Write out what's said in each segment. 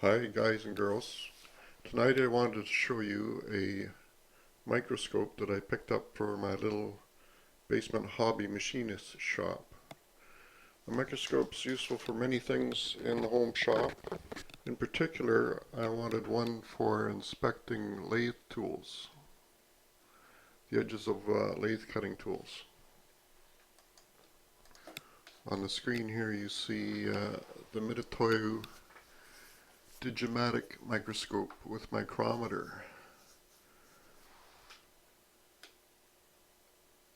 Hi guys and girls. Tonight I wanted to show you a microscope that I picked up for my little basement hobby machinist shop. The microscope's useful for many things in the home shop. In particular, I wanted one for inspecting lathe tools, the edges of lathe cutting tools. On the screen here you see the Mitutoyo Digimatic microscope with micrometer.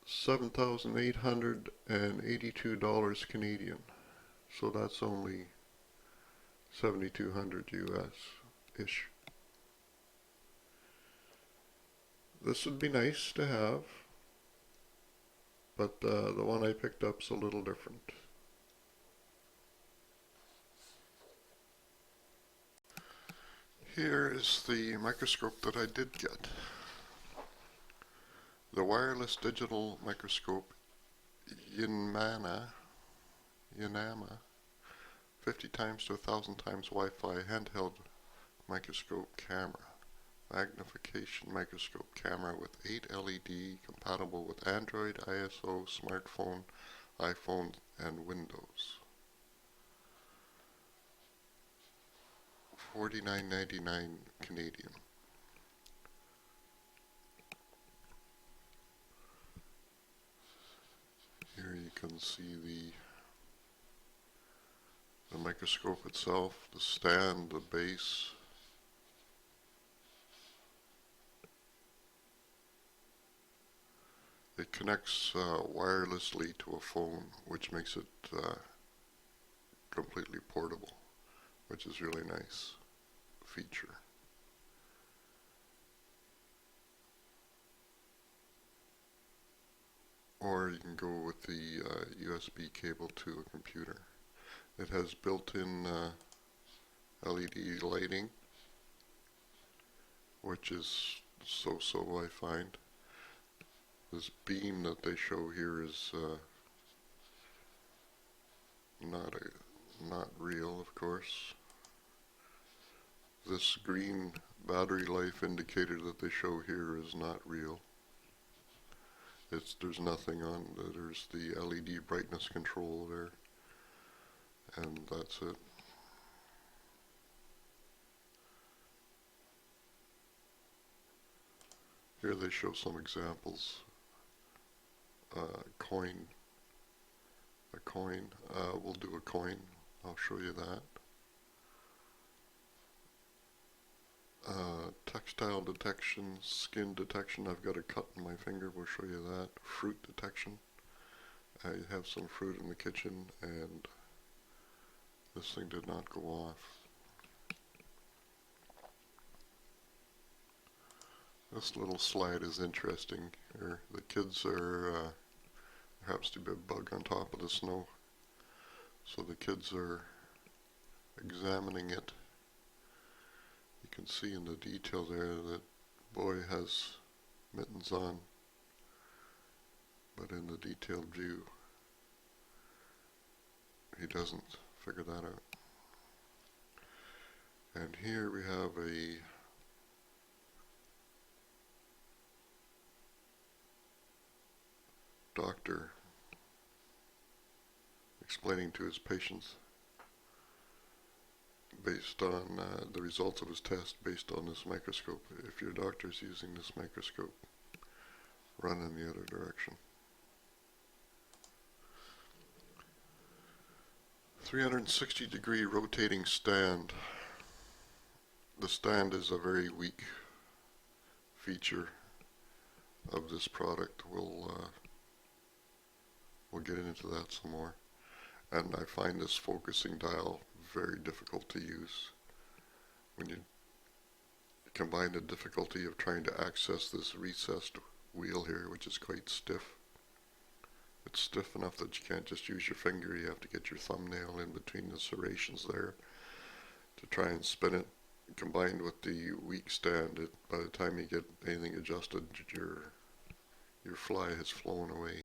$7,882 Canadian. So that's only 7,200 US-ish. This would be nice to have, but the one I picked up's a little different. Here is the microscope that I did get. The wireless digital microscope YINAMA 50 times to 1,000 times Wi-Fi handheld microscope camera. Magnification microscope camera with 8 LED, compatible with Android, ISO, smartphone, iPhone, and Windows. $49.99 Canadian. Here you can see the microscope itself, the stand, the base. It connects wirelessly to a phone, which makes it completely portable, which is really nice feature. Or you can go with the USB cable to a computer. It has built-in LED lighting, which is so-so I find. This beam that they show here is not real, of course. This green battery life indicator that they show here is not real. There's nothing on. There's the LED brightness control there, and that's it. Here they show some examples. A coin. We'll do a coin. I'll show you that. Textile detection, skin detection. I've got a cut in my finger. We'll show you that. Fruit detection. I have some fruit in the kitchen, and this thing did not go off. This little slide is interesting. Here, the kids are, there happens to be a bug on top of the snow, so the kids are examining it. You can see in the detail there that boy has mittens on, but in the detailed view he doesn't figure that out. And here we have a doctor explaining to his patients based on the results of his test based on this microscope. If your doctor's using this microscope, run in the other direction. 360-degree rotating stand. The stand is a very weak feature of this product. We'll get into that some more. And I find this focusing dial very difficult to use. When you combine the difficulty of trying to access this recessed wheel here, which is quite stiff. It's stiff enough that you can't just use your finger, you have to get your thumbnail in between the serrations there to try and spin it. Combined with the weak stand, by the time you get anything adjusted, your fly has flown away.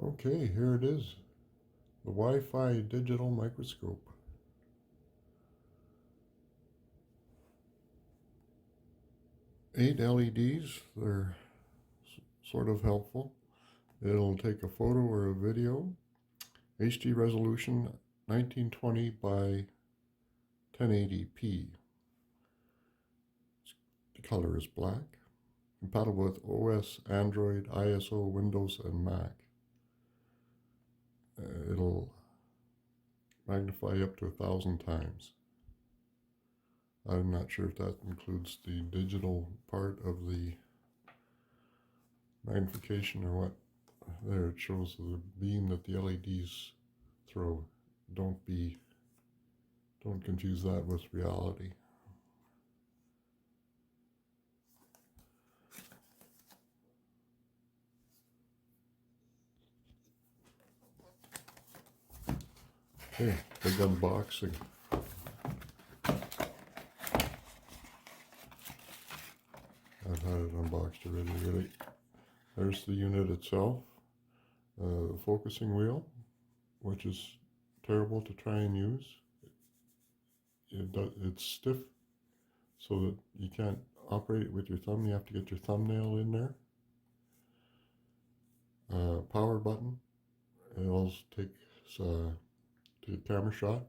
Okay, here it is. The Wi-Fi digital microscope. Eight LEDs, they're sort of helpful. It'll take a photo or a video. HD resolution 1920 by 1080p. The color is black. Compatible with OS, Android, ISO, Windows, and Mac. It'll magnify up to 1,000 times. I'm not sure if that includes the digital part of the magnification or what. There it shows the beam that the LEDs throw. Don't confuse that with reality. Okay, big unboxing. I've had it unboxed already, really. There's the unit itself. The focusing wheel, which is terrible to try and use. It's stiff, so that you can't operate it with your thumb. You have to get your thumbnail in there. Power button. It'll take a camera shot.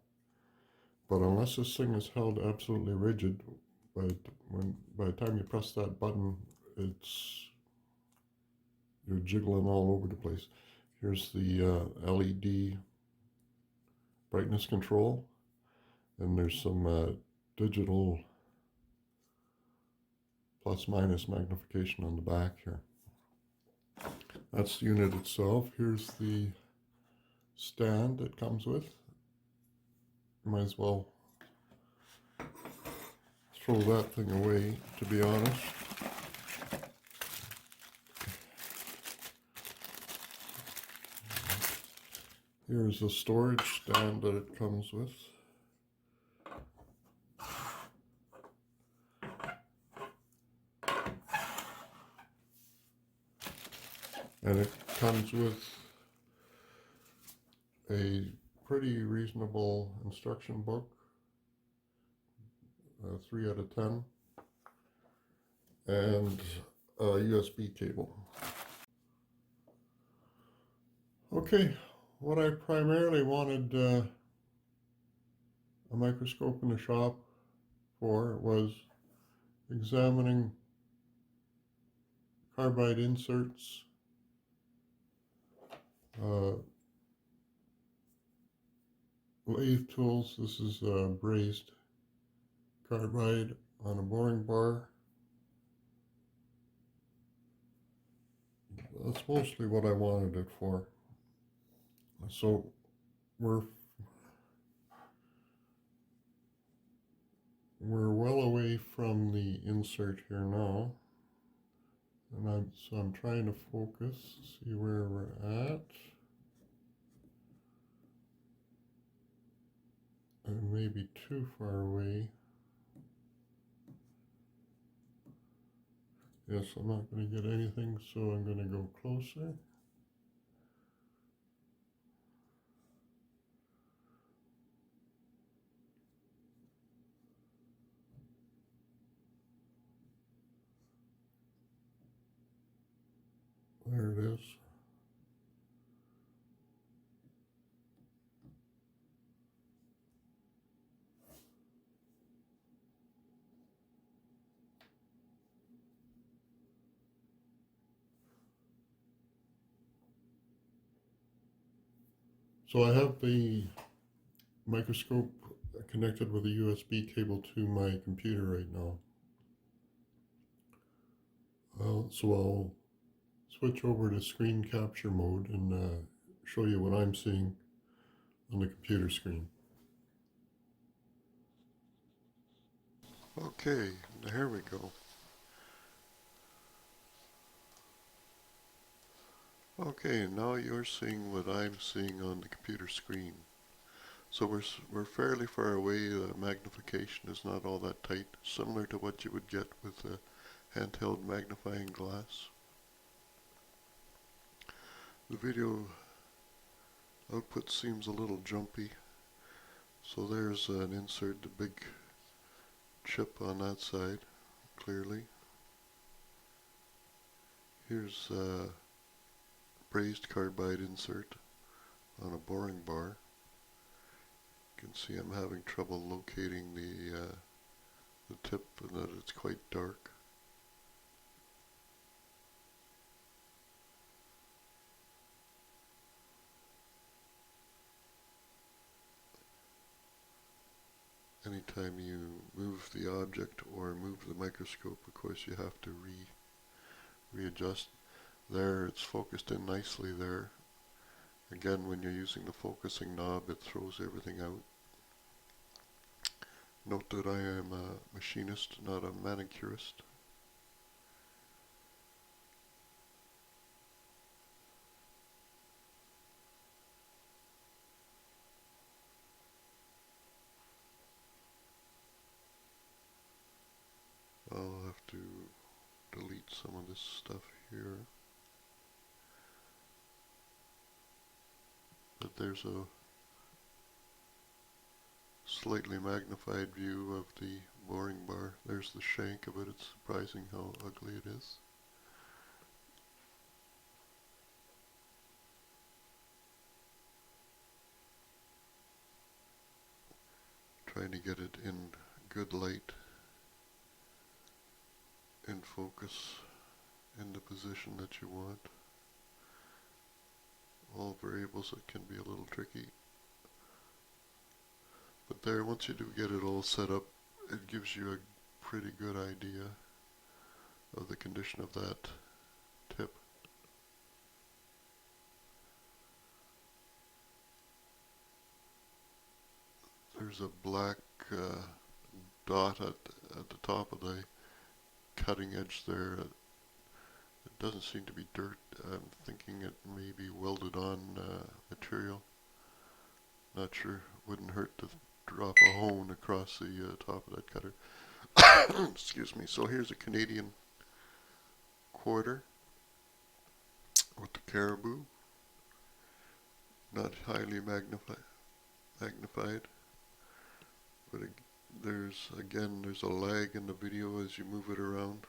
But unless this thing is held absolutely rigid, by the time you press that button, you're jiggling all over the place. Here's the LED brightness control, and there's some digital plus minus magnification on the back here. That's the unit itself. Here's the stand it comes with. Might as well throw that thing away, to be honest. Here's the storage stand that it comes with. And it comes with a pretty reasonable instruction book, 3 out of 10, and a USB cable. Okay, what I primarily wanted a microscope in the shop for was examining carbide inserts, lathe tools. This is brazed carbide on a boring bar. That's mostly what I wanted it for. So we're well away from the insert here now, and I'm trying to focus, see where we're at. I may be too far away. Yes, I'm not going to get anything, so I'm going to go closer. There it is. So I have the microscope connected with a USB cable to my computer right now. So I'll switch over to screen capture mode and show you what I'm seeing on the computer screen. Okay, here we go. Okay, now you're seeing what I'm seeing on the computer screen. So we're fairly far away. The magnification is not all that tight, similar to what you would get with a handheld magnifying glass. The video Output seems a little jumpy. So there's an insert, the big chip on that side, clearly. Here's a brazed carbide insert on a boring bar. You can see I'm having trouble locating the tip and that it's quite dark. Anytime you move the object or move the microscope, of course you have to readjust. There, it's focused in nicely there. Again, when you're using the focusing knob, it throws everything out. Note that I am a machinist, not a manicurist. I'll have to delete some of this stuff here. But there's a slightly magnified view of the boring bar. There's the shank of it. It's surprising how ugly it is. Trying to get it in good light, in focus, in the position that you want. All variables that can be a little tricky. But there, once you do get it all set up, it gives you a pretty good idea of the condition of that tip. There's a black dot at the top of the cutting edge there. It doesn't seem to be dirt. I'm thinking it may be welded on material. Not sure. Wouldn't hurt to drop a hone across the top of that cutter. Excuse me. So here's a Canadian quarter with the caribou. Not highly magnified. But there's a lag in the video as you move it around.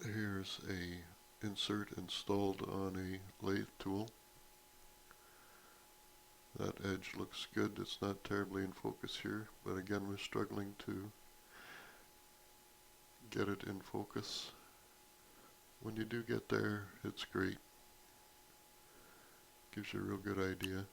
Here's a insert installed on a lathe tool. That edge looks good. It's not terribly in focus here, but again we're struggling to get it in focus. When you do get there, it's great. Gives you a real good idea.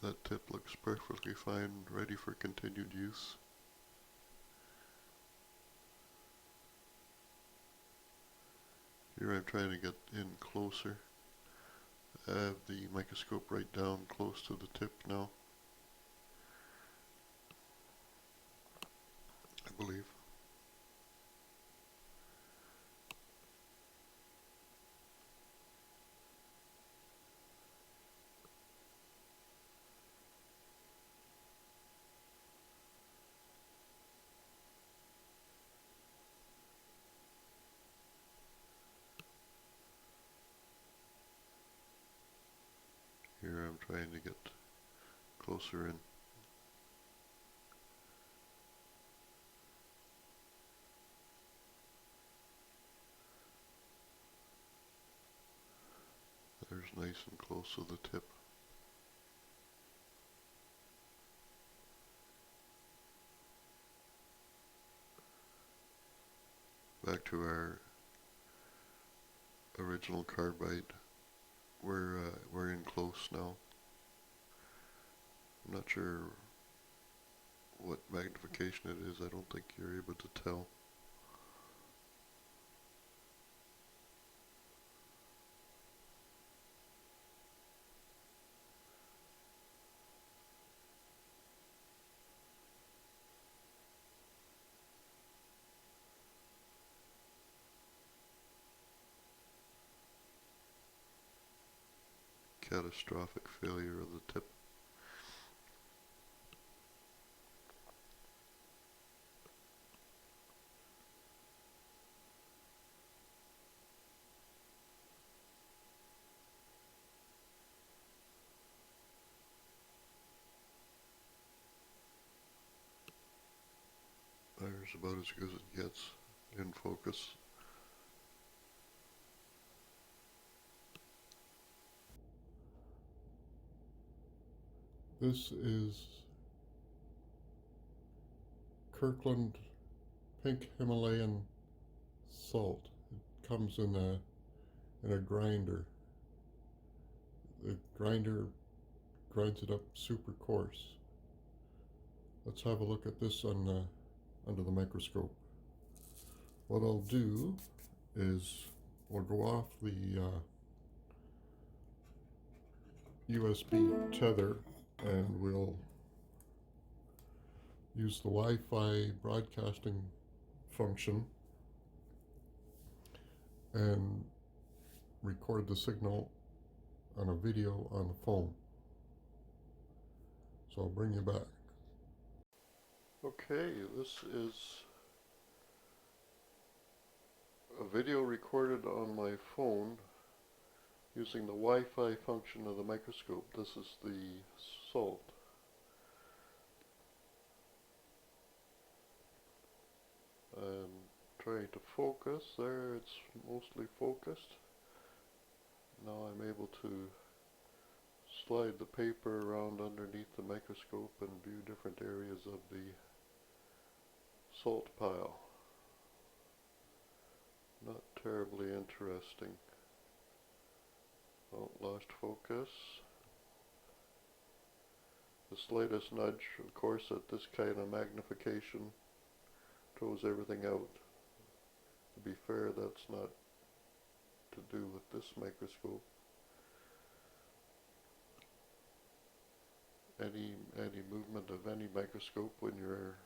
That tip looks perfectly fine, ready for continued use. Here I'm trying to get in closer. I have the microscope right down close to the tip now, I believe. Here I'm trying to get closer in. There's nice and close to the tip. Back to our original carbide. We're in close now. I'm not sure what magnification it is. I don't think you're able to tell. catastrophic failure of the tip. There's about as good as it gets in focus. This is Kirkland pink Himalayan salt. It comes in a grinder. The grinder grinds it up super coarse. Let's have a look at this on under the microscope. What I'll do is we'll go off the USB tether and we'll use the Wi-Fi broadcasting function and record the signal on a video on the phone. So I'll bring you back. Okay, this is a video recorded on my phone using the Wi-Fi function of the microscope. This is the salt. I'm trying to focus. There, it's mostly focused. Now I'm able to slide the paper around underneath the microscope and view different areas of the salt pile. Not terribly interesting. Oh, lost focus. The slightest nudge, of course, at this kind of magnification throws everything out. To be fair, that's not to do with this microscope. Any movement of any microscope when you're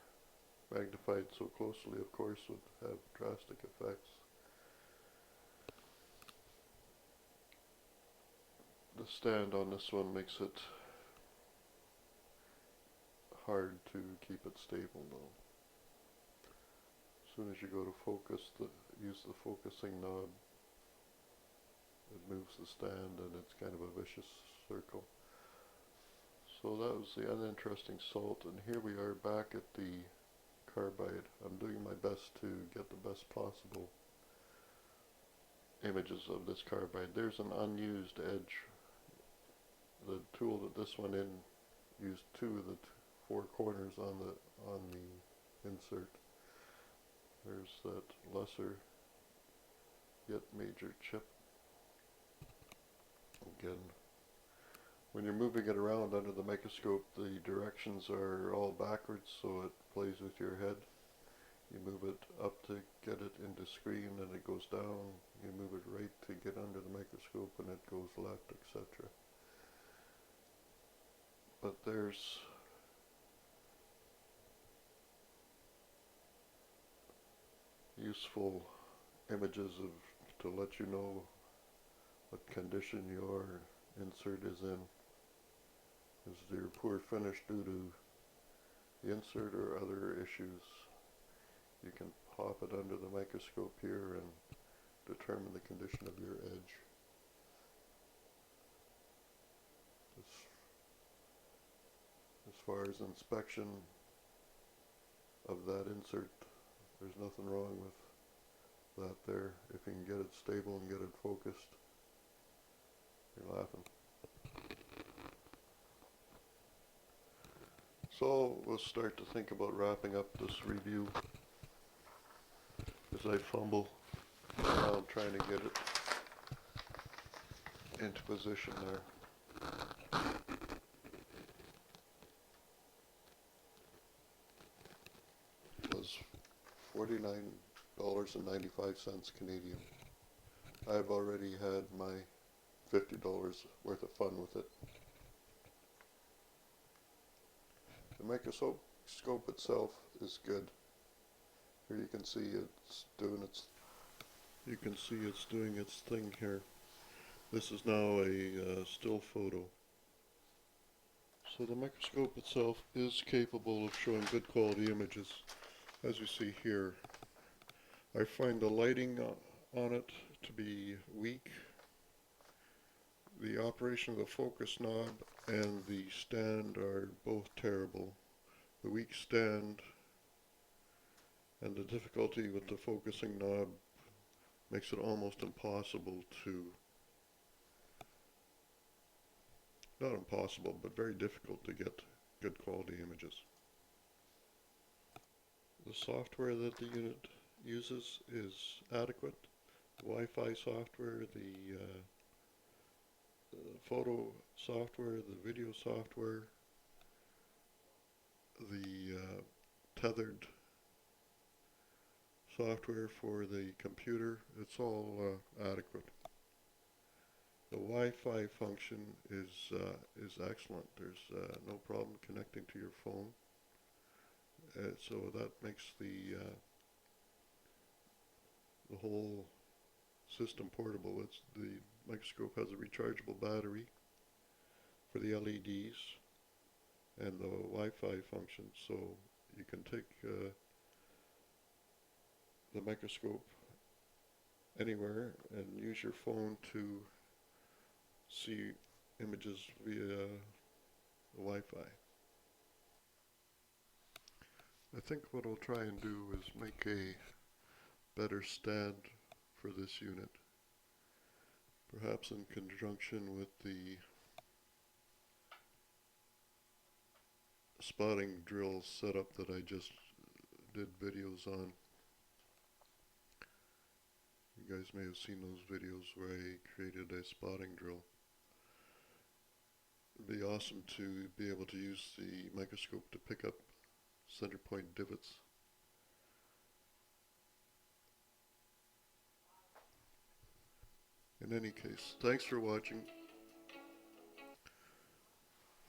magnified so closely, of course, would have drastic effects. The stand on this one makes it hard to keep it stable though. As soon as you go to focus, use the focusing knob, it moves the stand and it's kind of a vicious circle. So that was the uninteresting salt, and here we are back at the carbide. I'm doing my best to get the best possible images of this carbide. There's an unused edge. The tool that this one in used two of the four corners on the insert. There's that lesser yet major chip. Again, when you're moving it around under the microscope, the directions are all backwards, so it plays with your head. You move it up to get it into screen and it goes down. You move it right to get under the microscope and it goes left, etc. But there's useful images to let you know what condition your insert is in. Is your poor finish due to the insert or other issues? You can pop it under the microscope here and determine the condition of your edge. As far as inspection of that insert, there's nothing wrong with that there. If you can get it stable and get it focused, you're laughing. So we'll start to think about wrapping up this review as I fumble around trying to get it into position there. It was $49.95 Canadian. I've already had my $50 worth of fun with it. The microscope itself is good. Here you can see it's doing its thing here. This is now a still photo. So the microscope itself is capable of showing good quality images, as you see here. I find the lighting on it to be weak. The operation of the focus knob and the stand are both terrible. The weak stand and the difficulty with the focusing knob makes it almost impossible to, not impossible, but very difficult to get good quality images. The software that the unit uses is adequate. The Wi-Fi software, the photo software, the video software, the tethered software for the computer, it's all adequate. The Wi-Fi function is excellent. There's no problem connecting to your phone, so that makes the whole system portable. The microscope has a rechargeable battery for the LEDs and the Wi-Fi function, so you can take the microscope anywhere and use your phone to see images via the Wi-Fi. I think what I'll try and do is make a better stand for this unit, perhaps in conjunction with the spotting drill setup that I just did videos on. You guys may have seen those videos where I created a spotting drill. It'd be awesome to be able to use the microscope to pick up center point divots. In any case, thanks for watching.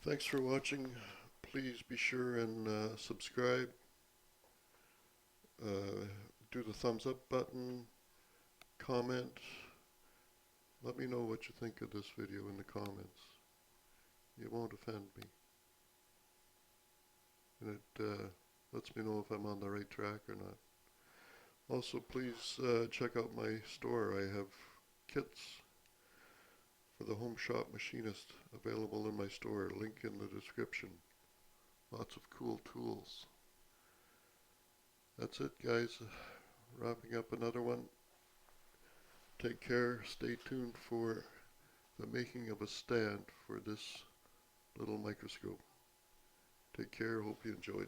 Thanks for watching. Please be sure and subscribe. Do the thumbs up button. Comment. Let me know what you think of this video in the comments. It won't offend me. And it lets me know if I'm on the right track or not. Also, please check out my store. I have kits for the home shop machinist available in my store. Link in the description. Lots of cool tools. That's it, guys. Wrapping up another one. Take care. Stay tuned for the making of a stand for this little microscope. Take care. Hope you enjoyed.